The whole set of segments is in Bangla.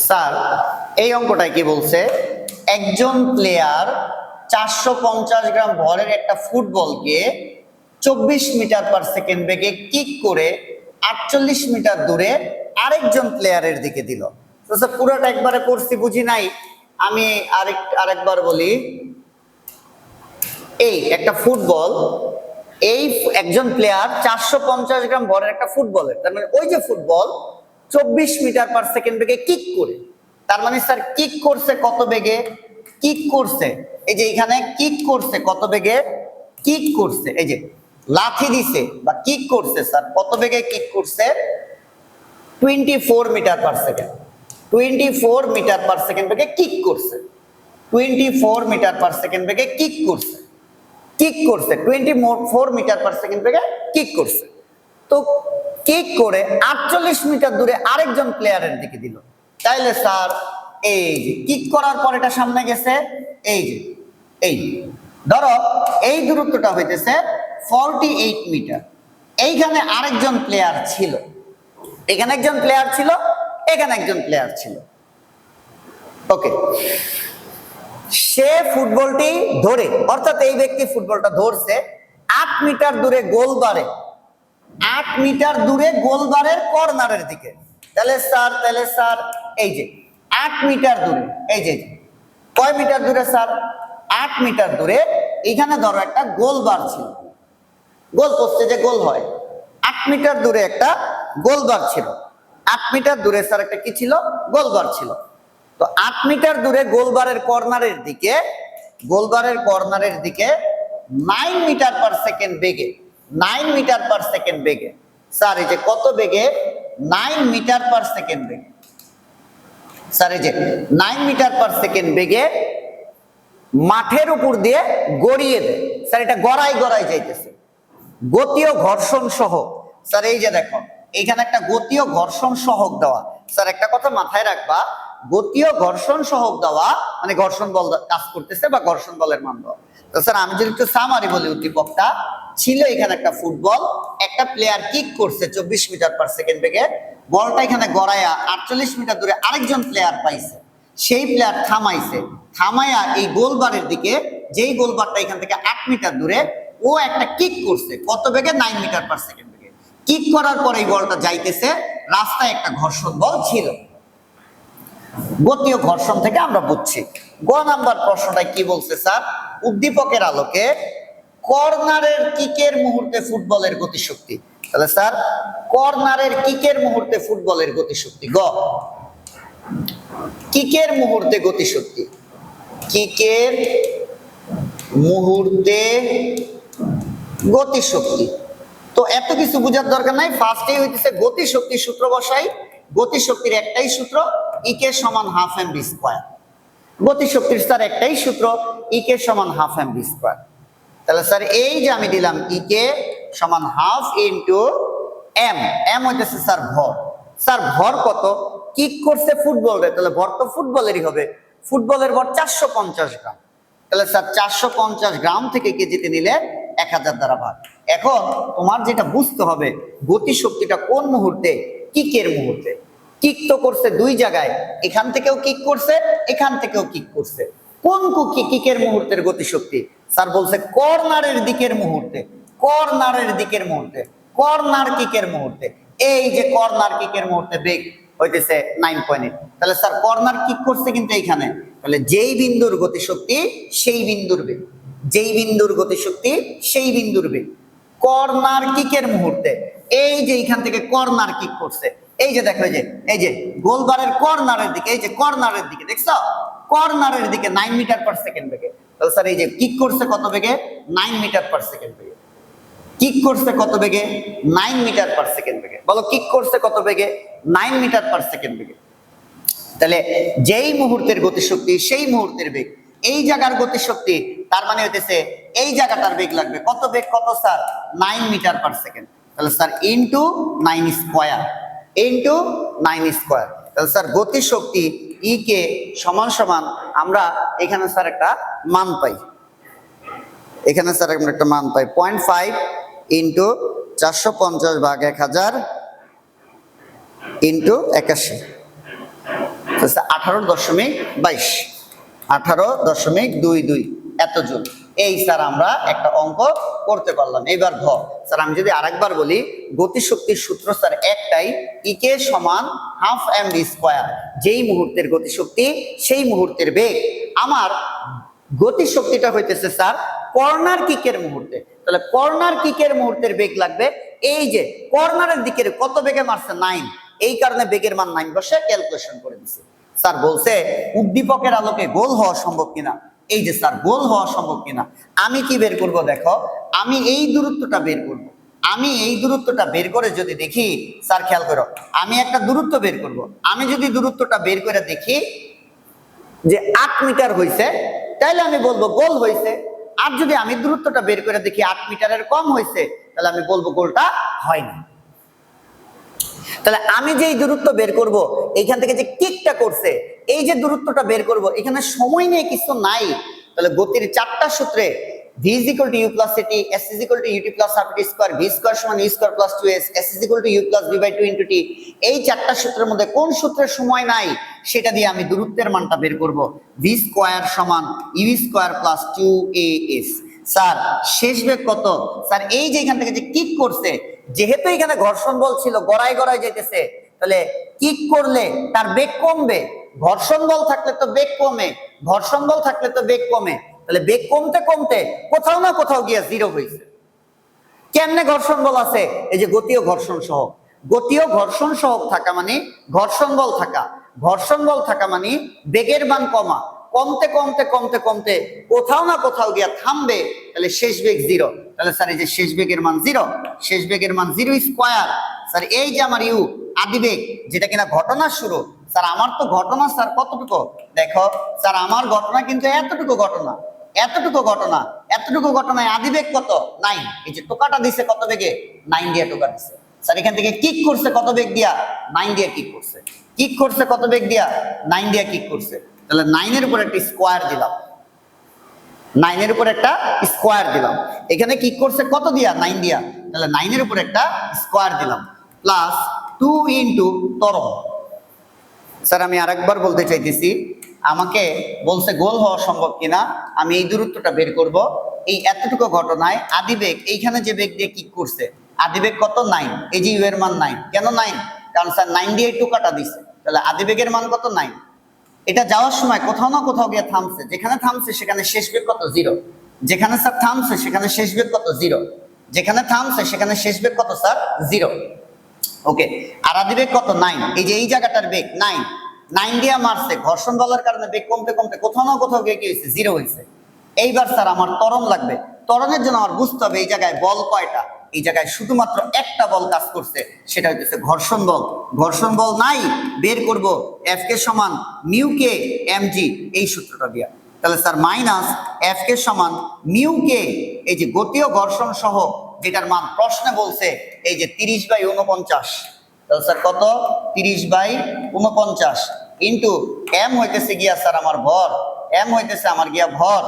স্যার এই অঙ্কটায় কি বলছে, একজন প্লেয়ার 450 গ্রাম ভরের একটা ফুটবলকে 24 মিটার পার সেকেন্ড বেগে কিক করে 48 মিটার দূরে আরেকজন প্লেয়ারের দিকে দিল। তো স্যার পুরোটা একবারে পড়ছি বুঝি নাই, আমি আরেকবার বলি। এই একটা ফুটবল, এই একজন প্লেয়ার 450 গ্রাম ভরের একটা ফুটবলের, তার মানে ওই যে ফুটবল 24 মিটার পার সেকেন্ড বেগে কিক করে, তার মানে স্যার কিক করছে কত বেগে? কিক করছে এই যে এখানে কিক করছে কত বেগে? কিক করছে এই যে লাথি দিছে বা কিক করছে স্যার কত বেগে কিক করছে? 24 metre per second. 24 metre per second বেগে কিক করছে। 24 মিটার পার সেকেন্ড বেগে কিক করছে। কিক করছে 24 মিটার পার সেকেন্ড বেগে কিক করছে। তো কিক করে 48 মিটার দূরে আরেকজন প্লেয়ারের দিকে দিল। তাইলে স্যার এই যে কিক করার পর এটা সামনে গেছে, এই যে এই ধরো এই দূরত্বটা হইতেছে 48 মিটার। এইখানে আরেকজন প্লেয়ার ছিল, এখানে একজন প্লেয়ার ছিল, এখানে একজন প্লেয়ার ছিল। ওকে, সে ফুটবলটি ধরে, অর্থাৎ এই ব্যক্তি ফুটবলটা ধরছে 8 মিটার দূরে গোলবারে, 8 মিটার দূরে গোলবারের কর্নারের দিকে। তাহলে স্যার এই যে 8 মিটার দূরে, এই যে কয় মিটার দূরে স্যার? 8 মিটার দূরে। এখানে ধরো একটা গোলবার ছিল, গোল পোস্টে যে গোল হয়, 8 মিটার দূরে একটা গোলবার ছিল। 8 মিটার দূরে স্যার একটা কি ছিল? গোলবার ছিল। তো 8 মিটার দূরে গোলবারের কর্নারের দিকে, গোলবারের কর্নারের দিকে 9 মিটার পার সেকেন্ড বেগে, 9 মিটার পার সেকেন্ড বেগে স্যার এই যে কত বেগে? 9 মিটার পার সেকেন্ড বেগে স্যার এই যে 9 মিটার পার সেকেন্ড বেগে মাঠের উপর দিয়ে গড়িয়ে দেয়। স্যার এটা গড়াই গড়াই যাইতেছে, গতীয় ঘর্ষণ সহ। স্যার এই যে দেখো এইখানে একটা গতীয় ঘর্ষণ সহক দেওয়া। স্যার একটা কথা মাথায় রাখবা, গতীয় ঘর্ষণ সহক দেওয়া মানে ঘর্ষণ বল কাজ করতেছে বা ঘর্ষণ বলের মান দেওয়া। তো স্যার আমি যদি একটু সামারি বলি, উদ্দীপকটা ছিল এখানে একটা ফুটবল, একটা প্লেয়ার কিক করছে 24 মিটার পার সেকেন্ড বেগে, বলটা এখানে গড়াইয়া 48 মিটার দূরে আরেকজন প্লেয়ার পাইছে, সেই প্লেয়ার থামাইছে, থামাইয়া এই গোলবারের দিকে, যেই গোলবারটা এখান থেকে 8 মিটার দূরে, ও একটা কিক করছে কত বেগে? 9 মিটার পার সেকেন্ড বেগে। কিক করার পরে এই বলটা যাইতেছে, রাস্তায় একটা ঘর্ষণ বল ছিল। গতীয় ঘর্ষণ থেকে আমরা বুঝছি। গ নাম্বার প্রশ্নটায় কি বলছে স্যার? উদ্দীপকের আলোকে কর্নারের কিকের মুহূর্তে ফুটবলের গতিশক্তি। তাহলে স্যার কর্নারের কিকের মুহূর্তে ফুটবলের গতিশক্তি। গ কিকের মুহূর্তে গতিশক্তি, কিকের মুহূর্তে গতিশক্তি। তো এত কিছু বোঝার দরকার নাই, ফার্স্টেই হইতেছে গতিশক্তি সূত্র বসাই। গতিশক্তির একটাই সূত্র, ইকে সমান হাফ এম ভি স্কয়ার। গতিশক্তির স্যার একটাই সূত্র, ইকে সমান হাফ এম ভি স্কয়ার। তাহলে স্যার এই যে আমি দিলাম ইকে সমান হাফ ইন্টু এম, এম হইতেছে স্যার ভর। স্যার ভর কত? কিক করছে ফুটবলের, তাহলে ভর তো ফুটবলেরই হবে। ফুটবলের ভর 450 গ্রাম। তাহলে স্যার 450 গ্রাম থেকে কেজিতে নিলে 1000 দ্বারা ভাগ। এখন তোমার যেটা বুঝতে হবে, গতিশক্তিটা কোন মুহূর্তে? কিকের মুহূর্তে। কিক তো করছে দুই জায়গায়, এখান থেকেও কিক করছে, এখান থেকেও কিক করছে। কোন কিকের মুহূর্তের গতিশক্তি? স্যার বলছে কর্নারের দিকের মুহূর্তে, কর্নারের দিকের মুহূর্তে, কর্নার কিকের মুহূর্তে। এই যে কর্নার কিকের মুহূর্তে বেগ হইতেছে 9.8। তাহলে স্যার কর্নার কিক করছে কিন্তু এইখানে, তাহলে যেই বিন্দুর গতিশক্তি সেই বিন্দুর বেগ, যেই বিন্দুর গতিশক্তি সেই বিন্দুর বেগ। কর্নার কিকের মুহূর্তে এই যে এইখান থেকে কর্নার কিক করছে, এই যে দেখো এই যে গোলবারের কর্নারের দিকে, এই যে কর্নারের দিকে দেখছো, কর্নারের দিকে 9 মিটার পার সেকেন্ড বেগে। তাহলে স্যার এই যে কিক করছে কত বেগে? 9 মিটার পার সেকেন্ড বেগে। কিক করছে কত বেগে? 9 মিটার পার সেকেন্ড বেগে। বলো কিক করছে কত বেগে? 9 মিটার পার সেকেন্ড বেগে। তাহলে যেই মুহূর্তের গতিশক্তি সেই মুহূর্তের বেগ। এই জায়গার গতিশক্তি, তার মানে হইতেছে এই জায়গাটার বেগ লাগবে কত? বেগ কত স্যার? 9 মিটার পার সেকেন্ড। তাহলে sir into 9 square, into 9 square. তাহলে স্যার গতিশক্তি ই কে সমান সমান আমরা এখানে স্যার একটা মান পাই, এখানে স্যার আমরা একটা মান পাই 0.5 ইনটু 450 ভাগ 1000 ইন্টু 81, 18.22, 18.22 এত জুল। এই স্যার আমরা একটা অঙ্ক করতে পারলাম। এবার ঘ স্যার আমি যদি আরেকবার বলি, গতিশক্তির সূত্র স্যার একটাই, ইকে সমান হাফ mv স্কয়ার। যেই মুহূর্তের গতিশক্তি সেই মুহূর্তের বেগ। আমার গতিশক্তিটা হইতেছে স্যার কর্নার কিকের মুহূর্তে, তাহলে কর্নার কিকের মুহূর্তের বেগ লাগবে। এই যে কর্নারের দিকের কত বেগে মারছে 9, এই কারণে বেগের মান 9 বসে ক্যালকুলেশন করে দিছে। স্যার বলছে উদ্দীপকের আলোকে গোল হওয়া সম্ভব কিনা। এই যে স্যার গোল হওয়া সম্ভব কিনা, আমি কি বের করব দেখো, আমি এই দূরত্বটা বের করব। আমি এই দূরত্বটা বের করে যদি দেখি, স্যার খেয়াল করো, আমি একটা দূরত্ব বের করব। আমি যদি দূরত্বটা বের করে দেখি যে 8 মিটার হয়েছে, তাহলে আমি বলবো গোল হয়েছে। আর যদি আমি দূরত্বটা বের করে দেখি 8 মিটারের কম হয়েছে, তাহলে আমি বলবো গোলটা হয়নি। তাহলে আমি যে দূরত্ব বের করব, এইখান থেকে যে কিকটা করছে, এই যে দূরত্বটা বের করব, এখানে সময় নিয়ে কিছু নাই। তাহলে গতির 4টা সূত্রে v = u + at, s = ut + rt², v² = u² + 2s, s = u + v/2 × t। এই 4টা সূত্রের মধ্যে কোন সূত্রের সময় নাই সেটা দিয়ে আমি দূরত্বের মানটা বের করব। v² = u² + 2as। স্যার শেষ বেগ কত? স্যার এই যে এখান থেকে যে কিক করছে, যেহেতু এখানে ঘর্ষণ বল ছিল, গড়ায় গড়ায় যেতেছে, তাহলে কিক করলে তার বেগ কমবে। ঘর্ষণ বল থাকলে তো বেগ কমে, ঘর্ষণ বল থাকলে তো বেগ কমে। তাহলে বেগ কমতে কমতে কোথাও না কোথাও গিয়ে 0 হয়েছে। কেমনে ঘর্ষণ বল আছে? এই যে গতীয় ঘর্ষণ সহ। গতীয় ঘর্ষণ সহ থাকা মানে ঘর্ষণ বল থাকা, ঘর্ষণ বল থাকা মানে বেগের মান কমা। কমতে কমতে কমতে কমতে কোথাও না কোথাও গিয়া থামবে, তাহলে শেষ বেগ 0। তাহলে স্যার এই যে শেষ বেগের মান 0, শেষ বেগের মান 0 স্কয়ার। স্যার এই যে আমার ইউ আদিবেগ, যেটা কিনা ঘটনার শুরু। স্যার আমার তো ঘটনা স্যার কতটুকু দেখো, স্যার আমার ঘটনা কিন্তু এতটুকু ঘটনা, এতটুকু ঘটনা, এতটুকু ঘটনায় আদিবেগ কত 9। এই যে টোকাটা দিছে কত বেগে, 9 দিয়ে টোকা দিছে। স্যার এখান থেকে কিক করছে কত বেগ দিয়া, 9 দিয়ে কিক করছে। কিক করছে কত বেগ দিয়া, 9 দিয়ে কিক করছে। তাহলে 9 এর উপর একটা স্কয়ার দিলাম, 9 এর উপর একটা স্কয়ার দিলাম। এখানে কিক করছে কত দিয়া, 9 দিয়া, তাহলে 9 এর উপর একটা স্কয়ার দিলাম প্লাস 2 ইনটু ত্বরণ। স্যার আমি আরেকবার বলতে চাইতেছি, আমাকে বলছে গোল হওয়া সম্ভব কিনা, আমি এই দূরত্বটা বের করব। এই এতটুকু ঘটনায় আদিবেগ এইখানে যে বেগ দিয়ে কিক করছে, আদিবেগ কত 9, এই যে ইউ এর মান 9। কেন 9? কারণ স্যার 9 দিয়ে টোকাটা দিছে, তাহলে আদিবেগের মান কত 9। এটা যাওয়ার সময় কোথাও না কোথাও গিয়ে থামছে, যেখানে থামছে সেখানে শেষ বেগ কত 0। যেখানে স্যার থামছে সেখানে শেষ বেগ কত 0, যেখানে থামছে সেখানে শেষ বেগ কত স্যার 0। ওকে, আর আদিবেগ কত 9, এই যে এই জায়গাটার বেগ 9, 9 দিয়ে মারছে, ঘর্ষণ বলের কারণে বেগ কমতে কমতে কোথাও না কোথাও গিয়ে কি হয়েছে 0 হয়েছে। এইবার স্যার আমার ত্বরণ লাগবে। ত্বরণের জন্য আমার বুঝতে হবে এই জায়গায় বল কয়টা। এই জায়গায় শুধুমাত্র একটা বল কাজ করছে, সেটা হচ্ছে ঘর্ষণ বল। ঘর্ষণ বল নাই, বের করব F কে সমান মিউ কে mg, এই সূত্রটা দিয়া। তাহলে স্যার মাইনাস F কে সমান মিউ কে, এই যে গতীয় ঘর্ষণ সহ যেটার মান প্রশ্নে বলছে, এই যে 30/49। তাহলে স্যার কত, 30/49 ইন্টু এম হইতেছে গিয়া স্যার আমার ভর, এম হইতেছে আমার গিয়া ভর।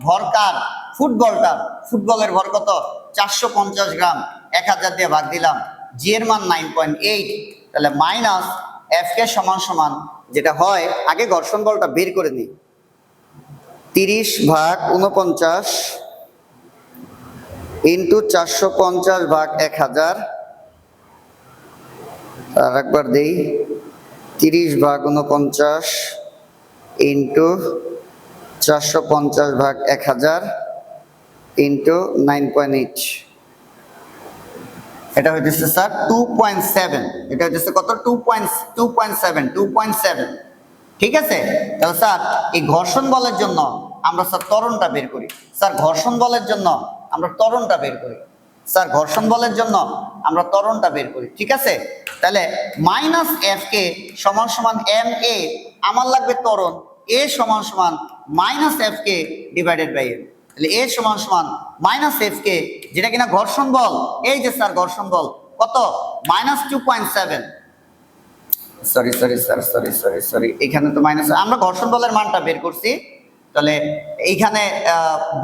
ভর কার? ফুটবলটার। ফুটবলের ভর কত? 450 গ্রাম। 1000 দিয়ে ভাগ দিলাম, জি এর মান 9.8। তাহলে মাইনাস এফ কে সমান সমান যেটা হয়, আগে ঘর্ষণ বলটা বের করে নিই, 30/49 ইন্টু 450/1000। আর একবার দেই, 30/49 ইন্টু 450/1000 ইন্টু 9.8। এটা হইতেছে স্যার 2.7। এটা হইতেছে কত, 2.7। ঠিক আছে। তাহলে স্যার এই ঘর্ষণ বলের জন্য আমরা স্যার ত্বরণটা বের করি। স্যার ঘর্ষণ বলের জন্য আমরা ত্বরণটা বের করি। স্যার ঘর্ষণ বলের জন্য আমরা ত্বরণটা বের করি। ঠিক আছে। তাহলে মাইনাস এফ কে সমান সমান এম এ, আমার লাগবে ত্বরণ, এ সমান সমান মাইনাস এফ কে ডিভাইডেড বাই এম। তাহলে এ সমান সমান মাইনাস এফ কে, যেটা কিনা ঘর্ষণ বল। এই যে স্যার ঘর্ষণ বল কত, -2.7। সরি, এখানে তো মাইনাস, আমরা ঘর্ষণ বলের মানটা বের করছি। তাহলে এইখানে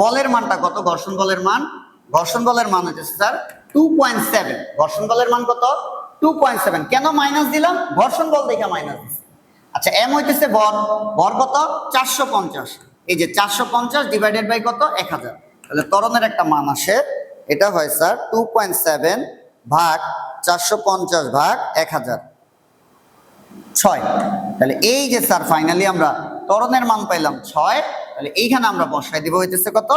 বলের মানটা কত, ঘর্ষণ বলের মান, ঘর্ষণ বলের মান হচ্ছে স্যার 2.7। ঘর্ষণ বলের মান কত, 2.7। কেন মাইনাস দিলাম? ঘর্ষণ বল দেখে মাইনাস দিছি। আচ্ছা, এম হইতেছে ভর, ভর কত? 450। এই যে 450 ডিভাইডেড বাই কত? 1000। তাহলে ত্বরণের একটা মান আসে, এটা হয় স্যার 2.7 ভাগ 450 ভাগ 1000, 6। তাহলে এই যে স্যার ফাইনালি আমরা ত্বরণের মান পাইলাম 6। তাহলে এইখানে আমরা বসাই দিব হইতেছে কত?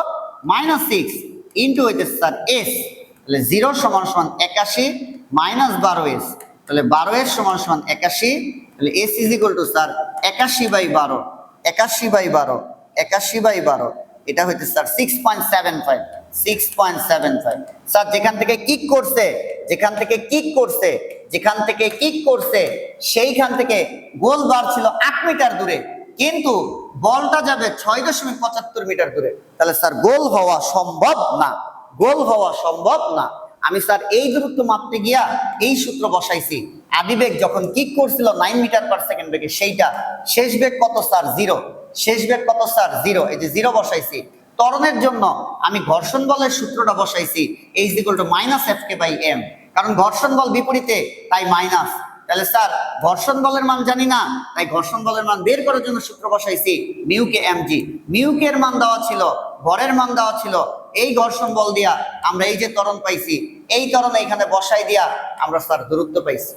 -6 ইন্টু হইতেছে স্যার এস। তাহলে 0 সমান সমান 81 মাইনাস 12s। তাহলে 12s সমান সমান 81। তাহলে S is equal to sir 81/12, 81/12, 81/12। এটা হইতে স্যার 6.75, 6.75। স্যার যেখান থেকে কিক করছে, যেখান থেকে কিক করছে, যেখান থেকে কিক করছে সেইখান থেকে গোল বার ছিল 8 মিটার দূরে, কিন্তু বলটা যাবে 6.75 মিটার দূরে। তাহলে স্যার গোল হওয়া সম্ভব না, গোল হওয়া সম্ভব না। আমি স্যার এই দূরত্ব মাপতে গিয়া এই সূত্র বসাইছি। আদিবেগ যখন কিক করছিল 9 মিটার পার সেকেন্ড বেগে, সেইটা শেষ বেগ কত স্যার? 0। শেষ বেগ কত স্যার? 0। এই যে 0 বসাইছি। ত্বরণের জন্য আমি ঘর্ষণ বলের সূত্রটা বসাইছি, H = -Fk/m, কারণ ঘর্ষণ বল বিপরীতে, তাই মাইনাস। তাহলে স্যার ঘর্ষণ বলের মান জানি না, তাই ঘর্ষণ বলের মান বের করার জন্য সূত্র বসাইছি মিউকে mg। মিউকের মান দেওয়া ছিল, ভরের মান দেওয়া ছিল, এই ঘর্ষণ বল দিয়া আমরা এই যে ত্বরণ পাইছি, এই ত্বরণ এখানে বসাই দিয়া আমরা স্যার দূরত্ব পাইছি।